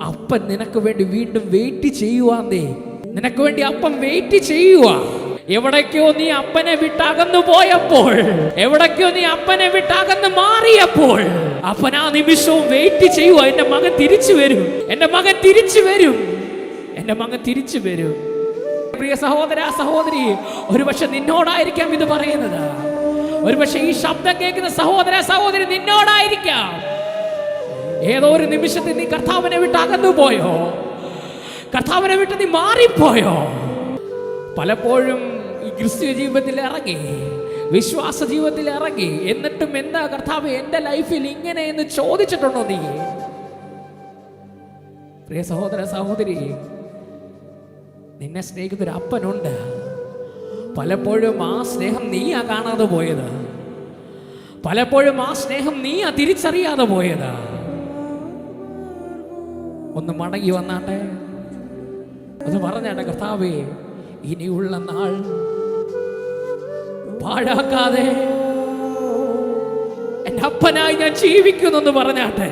അപ്പൻ നിനക്ക് വേണ്ടി വീണ്ടും വെയിറ്റ് ചെയ്യുവാന്നേ. നിനക്ക് വേണ്ടി അപ്പൻ വെയിറ്റ് ചെയ്യുക. എവിടേക്കോ നീ അപ്പനെ വിട്ടകന്നു പോയപ്പോൾ, എവിടേക്കോ നീ അപ്പനെ വിട്ടകന്ന് മാറിയപ്പോൾ, അപ്പൻ ആ നിമിഷവും വെയിറ്റ് ചെയ്യുക. എന്റെ മകൻ തിരിച്ചു വരും, എന്റെ മകൻ തിരിച്ചു വരും, എന്റെ മകൻ തിരിച്ചു വരും. പ്രിയ സഹോദര സഹോദരി, ഒരുപക്ഷെ നിന്നോടായിരിക്കാം ഇത് പറയുന്നത്. ഒരുപക്ഷെ ഈ ശബ്ദം കേൾക്കുന്ന സഹോദര സഹോദരി നിന്നോടായിരിക്കാം. ഏതോ ഒരു നിമിഷത്തിൽ നീ കർത്താവിനെ വിട്ട് അകന്നു പോയോ, കർത്താവിനെ വിട്ട് നീ മാറിപ്പോയോ. പലപ്പോഴും ഈ ക്രിസ്തീയ ജീവിതത്തിൽ ഇറങ്ങി, വിശ്വാസ ജീവിതത്തിൽ ഇറങ്ങി, എന്നിട്ടും എന്താ കർത്താവ് എൻ്റെ ലൈഫിൽ ഇങ്ങനെ എന്ന് ചോദിച്ചിട്ടുണ്ടോ നീ? പ്രിയ സഹോദര സഹോദരി, നിന്നെ സ്നേഹിക്കുന്നൊരു അപ്പനുണ്ട്. പലപ്പോഴും ആ സ്നേഹം നീയാ കാണാതെ പോയത്, പലപ്പോഴും ആ സ്നേഹം നീയാ തിരിച്ചറിയാതെ പോയത്. ഒന്ന് മടങ്ങി വന്നാട്ടെ, ഒന്ന് പറഞ്ഞാട്ടെ, കർത്താവേ ഇനിയുള്ള നാൾ പാഴാക്കാതെ എൻ്റെ അപ്പനായി ഞാൻ ജീവിക്കുന്നു എന്ന് പറഞ്ഞാട്ടെ.